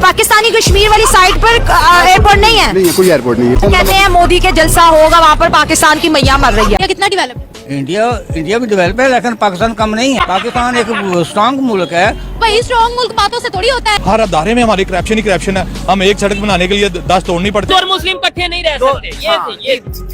पाकिस्तानी कश्मीर वाली साइड पर एयरपोर्ट नहीं है? नहीं है, कोई एयरपोर्ट नहीं है। कहते हैं मोदी के जलसा होगा, वहाँ पर पाकिस्तान की मैया मर रही है। कितना डेवलप? इंडिया भी डेवलप है, लेकिन पाकिस्तान कम नहीं है। पाकिस्तान एक स्ट्रांग मुल्क है। भाई स्ट्रॉन्ग मुल्क बातों से थोड़ी होता है। हर अदारे में हमारी करप्शन ही करप्शन है। हम एक सड़क बनाने के लिए 10 तोड़नी पड़ती है। और मुस्लिम इकट्ठे नहीं रह सकते।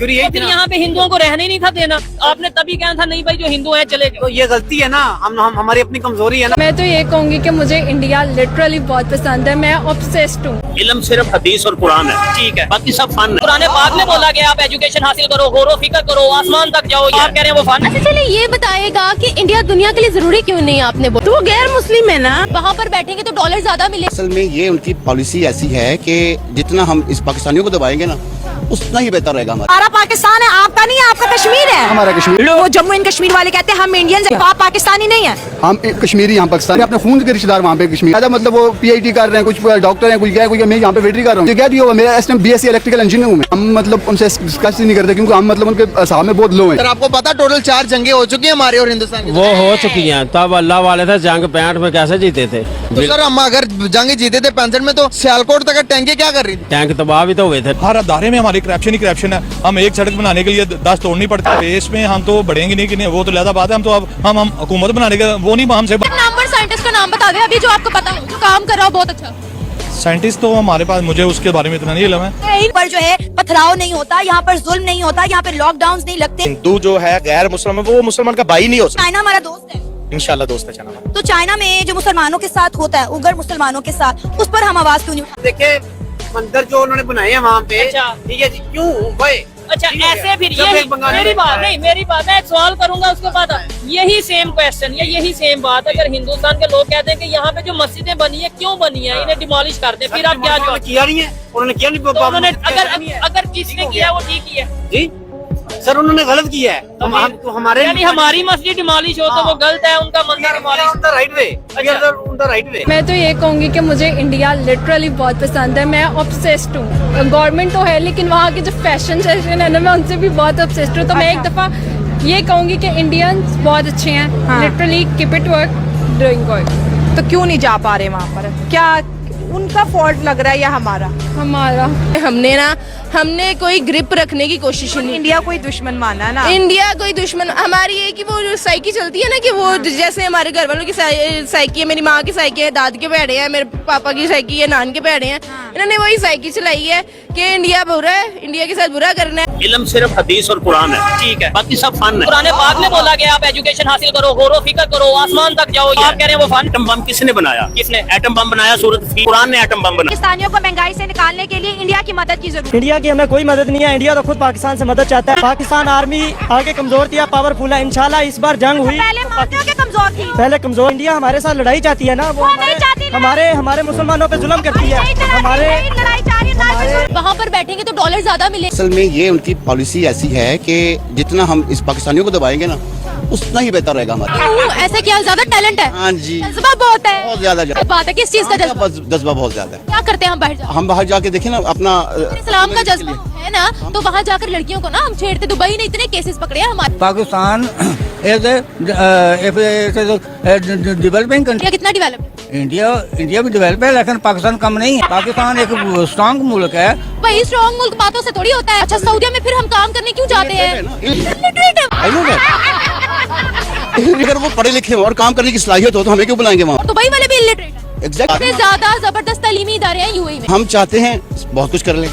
ये फिर यहाँ पे हिंदुओं को रहने नहीं था देना। आपने तभी कहना था नहीं भाई जो हिंदू है चले जाओ। तो ये गलती है ना, हम हमारी अपनी कमजोरी है ना। मैं तो ये कहूँगी कि मुझे इंडिया लिटरली बहुत पसंद है, मैं ऑब्सेस्ड हूँ। इल्म सिर्फ हदीस और कुरान है, ठीक है, बाकी सब फन है। पुराने पाक में बोला गया आप एजुकेशन हासिल करो, गौर फिक्र करो, आसमान तक जाओ। आप कह रहे हैं वो फन। अच्छा चलिए ये बताएगा कि इंडिया दुनिया के लिए जरूरी क्यों नहीं? आपने बोला तो गैर मुस्लिम है ना, वहाँ पर बैठेंगे तो डॉलर ज्यादा मिले। असल में ये उनकी पॉलिसी ऐसी है कि जितना हम इस पाकिस्तानियों को दबाएंगे ना, उतना ही बेहतर रहेगा हमारा। हमारा पाकिस्तान है, आपका नहीं है, आपका कश्मीर है। हमारा कश्मीर, वो जम्मू एंड कश्मीर वाले कहते हैं हम इंडियन हैं, आप पाकिस्तानी नहीं है। हम कश्मीरी, हम पाकिस्तानी, अपने खून के रिश्तेदार वहाँ पे कश्मीर। मतलब वो PhD कर रहे हैं, कुछ डॉक्टर हैं, कोई मैं यहाँ पे वेटरी कर रहा हूँ। क्या दिया मेरा BSc इलेक्ट्रिकल इंजीनियर हूँ। हम मतलब उनसे डिस्कस ही नहीं करते क्योंकि हम मतलब उनके साथ में बहुत लो हैं। आपको पता टोटल 4 जंगें हो चुकी हैं हमारे और हिंदुस्तान की। वो हो चुकी हैं, तब अल्लाह वाले थे जंग 65 में कैसे जीते थे। तो सर हम अगर जंग जीते थे 65 में, तो सियालकोट तक टैंके क्या कर रही थी? टैंक तबाह भी तो हुए थे। हर अदारे में हमारी करप्शन ही करप्शन है। हम एक सड़क बनाने के लिए 10 तोड़नी पड़ती है। देश में हम तो बढ़ेंगे नहीं कि नहीं, वो तो लहदा बात है। हम तो अब हम हुकूमत बनाने के वो नहीं हमसे। नंबर साइंटिस्ट का नाम बता दे अभी जो आपको पता हो, जो काम कर रहा हो बहुत अच्छा। साइंटिस्ट तो हमारे पास, मुझे उसके बारे में इतना नहीं इल्म है। पर जो है पथराव नहीं होता, यहाँ पर जुल्म नहीं होता, यहाँ पे लॉकडाउन नहीं लगते। हिंदू जो है गैर मुसलमान, वो मुसलमान का भाई नहीं हो सकता। चाइना हमारा दोस्त है, इंशाल्लाह दोस्त है चाइना। तो चाइना में जो मुसलमानों के साथ होता है, उगर मुसलमानों के साथ, उस पर हम आवाज क्यों नहीं उठाते? देखिए मंदिर जो उन्होंने बनाए हैं वहाँ पे, अच्छा। ठीक है जी, क्यों भाई? अच्छा ऐसे फिर यही मेरी बात मैं एक सवाल करूंगा उसके बाद यही सेम क्वेश्चन या यही सेम बात अगर हिंदुस्तान के लोग कहते हैं कि यहाँ पे जो मस्जिदें बनी है क्यों बनी है, इन्हें डिमोलिश कर दे, फिर आप क्या जवाब? किया नहीं है उन्होंने, किया नहीं। तो उन्होंने अगर किसने किया वो ठीक ही है जी सर, उन्होंने गलत किया है। तो हमारे यानी हमारी मस्जिद डिमोलिश हो तो वो गलत है, उनका मंदिर डिमोलिश। उनका राइट वे, उनका राइट वे। मैं तो ये कहूँगी कि मुझे इंडिया लिटरली बहुत पसंद है, मैं ऑब्सेस्ड हूँ। गवर्नमेंट तो है लेकिन वहाँ के जो फैशन सेशन है ना, मैं उनसे भी बहुत ऑब्सेस्ड हूँ। तो मैं एक दफ़ा ये कहूँगी कि इंडियंस बहुत अच्छे हैं, literally keep it work doing good. तो क्यों नहीं जा पा रहे वहाँ पर? क्या उनका फॉल्ट लग रहा है या हमारा? हमने कोई ग्रिप रखने की कोशिश नहीं। इंडिया कोई दुश्मन माना ना? इंडिया कोई दुश्मन हमारी है कि वो जो साइकी चलती है ना, कि वो जैसे हमारे घर वालों की साइकी है, मेरी माँ की साइकी है, दाद के भेड़े हैं, मेरे पापा की साइकी है, नान के भेड़े हैं। इन्होंने वही साइकी चलाई है कि इंडिया बुरा है, इंडिया के साथ बुरा करना है। इल्म सिर्फ हदीस और कुरान है, ठीक है, बाकी सब फन है। पुराने पाक में बोला गया आप एजुकेशन हासिल करो, गौर फिक्र करो, आसमान तक जाओ। आप कह रहे हैं वो फन। एटम बम किसने बनाया? किसने? एटम बम बनाया सूरत कुरान ने एटम बम बनाया। पाकिस्तानियों को महंगाई से निकालने के लिए इंडिया की मदद की जरूरत। इंडिया की हमें कोई मदद नहीं है, इंडिया तो खुद पाकिस्तान से मदद चाहता है। पाकिस्तान आर्मी आगे कमजोर थी, पावरफुल है। इंशाल्लाह इस बार जंग हुई, कमजोर थी, पहले कमजोर। इंडिया हमारे साथ लड़ाई चाहती है ना, वो हमारे मुसलमानों पे जुल्म करती है। वहाँ पर बैठेंगे तो डॉलर ज्यादा मिले। असल में ये उनकी पॉलिसी ऐसी है कि जितना हम इस पाकिस्तानियों को दबाएंगे ना, उतना ही बेहतर रहेगा हमारा। ऐसा क्या ज्यादा टैलेंट है? हाँ जी, जज्बा बहुत है, बहुत ज्यादा बात है। किस चीज का जज्बा? जज्बा बहुत ज्यादा है। क्या करते हैं हम बाहर जाकर? हम बाहर जाके देखें ना अपना इस्लाम का जज्बा है ना, तो वहाँ जाकर लड़कियों को ना हम छेड़ते। दुबई ने इतने केसेस पकड़े हैं हमारे। Pakistan developing country. कितना डेवलप? इंडिया भी डेवलप है, लेकिन पाकिस्तान कम नहीं है। पाकिस्तान एक स्ट्रांग मुल्क है। भाई स्ट्रॉन्ग मुल्क बातों से थोड़ी होता है। अच्छा सऊदीया में फिर हम काम करने क्यों जाते हैं? अगर वो पढ़े लिखे हो और काम करने की सलाहियत हो तो हमें क्यों बुलाएंगे वहाँ? दुबई वाले भी इलिटरेट है। एग्जैक्टली। ज्यादा जबरदस्त तालीमी इदारे हैं यूएई में। हम चाहते हैं बहुत कुछ कर ले,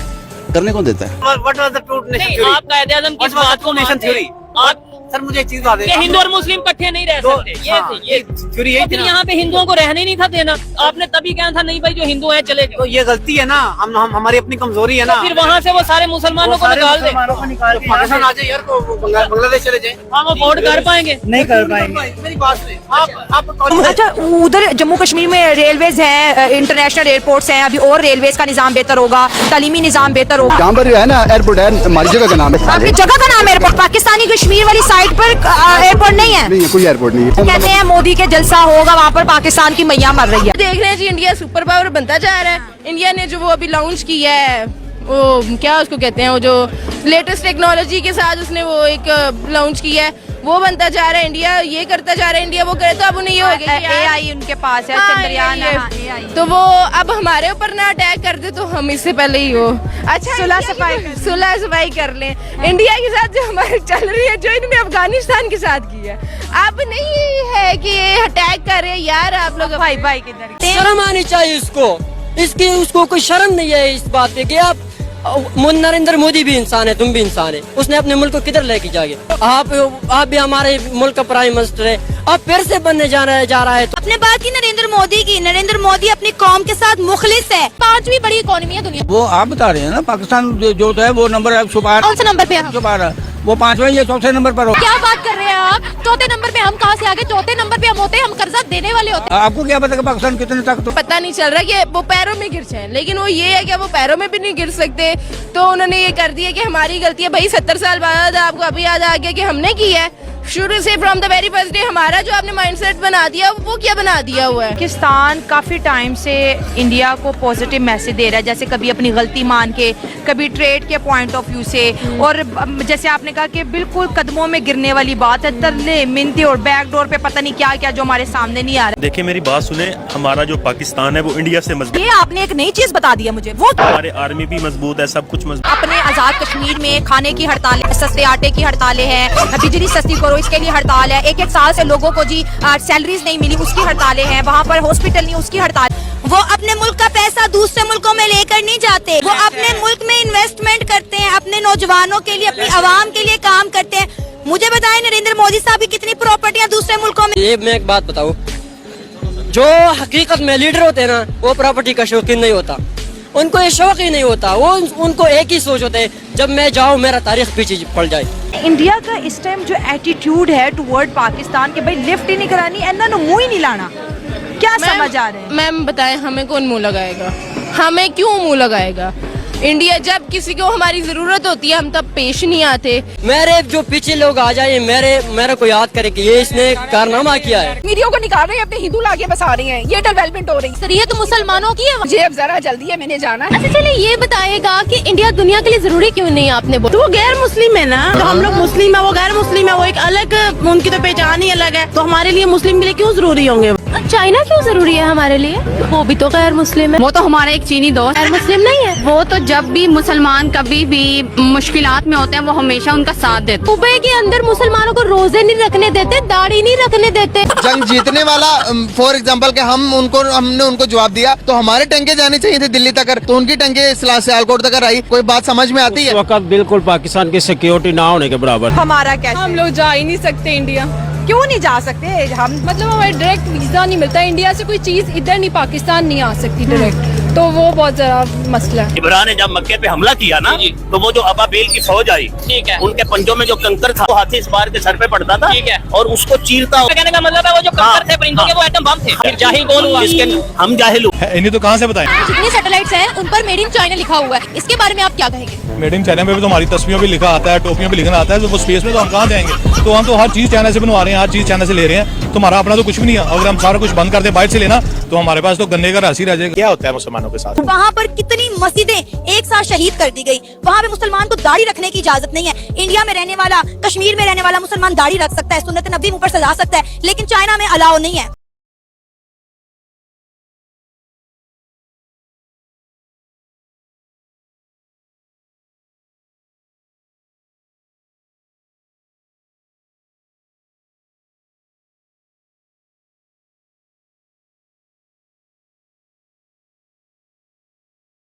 करने कौन देता है? What was the truth nation नहीं, theory? आप कायदे-ए-आज़म किस What was बात the को true nation मानते हैं? theory? आप सर मुझे एक चीज बता दें, हिंदू और मुस्लिम इकट्ठे नहीं रह सकते। ये थ्योरी यही थी फिर ना। यहाँ पे हिंदुओं को रहने नहीं था देना। आपने तभी कहना था नहीं भाई जो हिंदू है चले जाओ। तो ये गलती है ना, हम हमारी अपनी कमजोरी है ना। फिर वहाँ से वो सारे मुसलमानों को निकाल दे। तो पाकिस्तान आ जाए यार, तो बांग्लादेश चले जाए। हम अफोर्ड कर पाएंगे? नहीं कर पाएंगे। मेरी बात सुनिए, आप अच्छा उधर जम्मू कश्मीर में रेलवेज हैं, इंटरनेशनल एयरपोर्ट्स हैं, अभी और रेलवेज का निजाम बेहतर होगा, तालीमी निजाम बेहतर होगा। यहाँ पर है ना एयरपोर्ट है, हमारी जगह का नाम है। आपकी जगह का नाम एयरपोर्ट? पाकिस्तानी कश्मीर वाली साइड पर एयरपोर्ट नहीं है? नहीं है, कोई एयरपोर्ट नहीं है। कहते हैं मोदी के जलसा होगा, वहाँ पर पाकिस्तान की मैया मर रही है। देख रहे हैं जी, इंडिया सुपर पावर बनता जा रहा है। इंडिया ने जो वो अभी लॉन्च किया है, वो क्या उसको कहते हैं, वो जो लेटेस्ट टेक्नोलॉजी के साथ उसने वो एक लॉन्च किया है, वो बनता जा रहा है इंडिया, ये करता जा रहा है इंडिया, वो करे तो अब उन्हें ये हो गया कि AI उनके पास है, हाँ, चंद्रयान ये। AI। तो वो अब हमारे ऊपर ना अटैक कर दे तो हम इससे पहले ही हो अच्छा सुलह सफाई कर लें इंडिया के साथ जो हमारी चल रही है, जो इन्होंने अफगानिस्तान के साथ की है। अब नहीं है कि ये अटैक कर रहे हैं यार आप लोग भाई भाई किधर। शर्म आनी चाहिए उसको कोई शर्म नहीं है इस बात पे कि आप नरेंद्र मोदी भी इंसान है, तुम भी इंसान है। उसने अपने मुल्क को किधर लेके जाएंगे? आप भी हमारे मुल्क का प्राइम मिनिस्टर है, अब फिर से बनने जा रहा है। अपने बात की नरेंद्र मोदी की, नरेंद्र मोदी अपनी कौम के साथ मुखलिस है। 5वीं बड़ी इकोनॉमी है दुनिया। वो आप बता रहे हैं ना, पाकिस्तान जो है वो नंबर छुपा, कौन सा नंबर पे है? छुपा रहा, वो 5वें या चौथे नंबर पर हो। क्या बात कर रहे हैं आप? चौथे नंबर पे हम कहाँ से आगे? चौथे नंबर पे हम होते, हम कर्जा देने वाले होते। आपको क्या पता कि पाकिस्तान कितने तक तो पता नहीं चल रहा कि वो पैरों में गिर जाए, लेकिन वो ये है कि वो पैरों में भी नहीं गिर सकते। तो उन्होंने ये कर दिया कि हमारी गलती है। भाई 70 साल बाद आपको अभी याद आ गया कि हमने की है शुरू से, from the very first day. हमारा जो आपने माइंडसेट बना दिया वो क्या बना दिया हुआ है? पाकिस्तान काफी टाइम से इंडिया को पॉजिटिव मैसेज दे रहा है, जैसे कभी अपनी गलती मान के, कभी ट्रेड के पॉइंट ऑफ व्यू से, और जैसे आपने कहा कि बिल्कुल कदमों में गिरने वाली बात है, तरले मिन्नतें और बैकडोर पे पता नहीं क्या क्या जो हमारे सामने नहीं आ रहा। देखिए मेरी बात सुने, हमारा जो पाकिस्तान है वो इंडिया से मजबूत। ये आपने एक नई चीज बता दिया मुझे, वो हमारे आर्मी भी मजबूत है, सब कुछ मजबूत। अपने आजाद कश्मीर में खाने की हड़तालें, सस्ते आटे की हड़तालें हैं, बिजली सस्ती करो इसके लिए हड़ताल है, एक साल से लोगों को जी सैलरीज नहीं मिली उसकी हड़तालें हैं, वहाँ पर हॉस्पिटल नहीं उसकी हड़ताल। वो अपने मुल्क का पैसा दूसरे मुल्कों में लेकर नहीं जाते, वो अपने मुल्क में इन्वेस्टमेंट करते हैं, अपने नौजवानों के लिए, अपनी आवाम के लिए काम करते हैं। मुझे बताएं नरेंद्र मोदी साहब की कितनी प्रॉपर्टियां दूसरे मुल्कों में। ये मैं एक बात बताऊं, जो हकीकत में लीडर होते हैं ना, वो प्रॉपर्टी का शौकीन नहीं होता, उनको ये शौक ही नहीं होता। वो उनको एक ही सोच होते है, जब मैं जाऊं मेरा तारीख पीछे पड़ जाए। इंडिया का इस टाइम जो एटीट्यूड है टुवर्ड पाकिस्तान के, भाई लिफ्ट ही नहीं करानी, इन्होंने मुंह ही नहीं लाना, क्या समझ आ रहे हैं? मैम बताएं हमें कौन मुंह लगाएगा? हमें क्यों मुंह लगाएगा? इंडिया जब किसी को हमारी जरूरत होती है हम तब पेश नहीं आते। मेरे जो पीछे लोग आ जाए, मेरे को याद करे कि ये इसने कारनामा किया है। मीडिया को निकाल रहे हैं, अपने हिंदू लाके बसा रहे हैं, ये डेवलपमेंट हो रही है। ये तो मुसलमानों की है। मुझे अब जरा जल्दी है, मैंने जाना है। अच्छा चलिए ये बताएगा कि इंडिया दुनिया के लिए जरूरी क्यों नहीं? आपने बोला वो गैर मुस्लिम है ना, तो हम लोग मुस्लिम है, वो गैर मुस्लिम है, वो एक अलग, उनकी तो पहचान ही अलग है। तो हमारे लिए मुस्लिम के लिए क्यों जरूरी होंगे? चाइना क्यों जरूरी है हमारे लिए? वो भी तो गैर मुस्लिम है। वो तो हमारा एक चीनी दोस्त गैर मुस्लिम नहीं है। वो तो जब भी मुसलमान कभी भी मुश्किलात में होते हैं वो हमेशा उनका साथ देते हैं। सूबे के अंदर मुसलमानों को रोजे नहीं रखने देते, दाढ़ी नहीं रखने देते। जंग जीतने वाला फॉर एग्जांपल के हमने उनको जवाब दिया, तो हमारे टंके जाने चाहिए थे दिल्ली तक, तो उनकी टंके सियालकोट तक आई। कोई बात समझ में आती है? उस वक्त बिल्कुल पाकिस्तान की सिक्योरिटी ना होने के बराबर। हमारा कैसे? हम लोग जा ही नहीं सकते इंडिया। क्यों नहीं जा सकते हम? मतलब हमें डायरेक्ट वीजा नहीं मिलता, इंडिया से कोई चीज इधर नहीं पाकिस्तान नहीं आ सकती डायरेक्ट, तो वो बहुत जरा मसला है। इमरान ने जब मक्के पे हमला किया ना, तो वो जो अबाबेल की फौज आई, ठीक है, उनके पंजों में जो कंकर था वो हाथी इस बार के सर पे पड़ता था, ठीक है, और उसको चीरता। कहने का मतलब है वो जो कंकर थे परिंदों के, वो एटम बम थे। फिर जाहिल कौन हुआ? हम जाहिल हुए। इन्हें तो कहाँ से बताएं? जितनी सैटेलाइट्स हैं उन पर मेड इन चाइना लिखा हुआ है, इसके बारे में आप क्या कहेंगे? मेड इन चाइना में भी तो हमारी तस्वीरों भी लिखा आता है, टोपियों भी लिखना आता है, तो वो स्पेस में तो हम कहाँ जाएंगे? तो हम तो हर चीज चाइना से बनवा रहे हैं, हर चीज चाइना से ले रहे हैं, तो हमारा अपना तो कुछ भी नहीं है। अगर हम सारा कुछ बंद कर दे बाहर से लेना, तो हमारे पास तो गन्ने का रस ही रह जाएगा। क्या होता है मुसलमानों के साथ? वहाँ पर कितनी मस्जिदें एक साथ शहीद कर दी गई, वहाँ पे मुसलमान को दाढ़ी रखने की इजाजत नहीं है। इंडिया में रहने वाला, कश्मीर में रहने वाला मुसलमान दाढ़ी रख सकता है, सुन्नत नबी मुंह पर सजा सकता है, लेकिन चाइना में अलाउ नहीं है।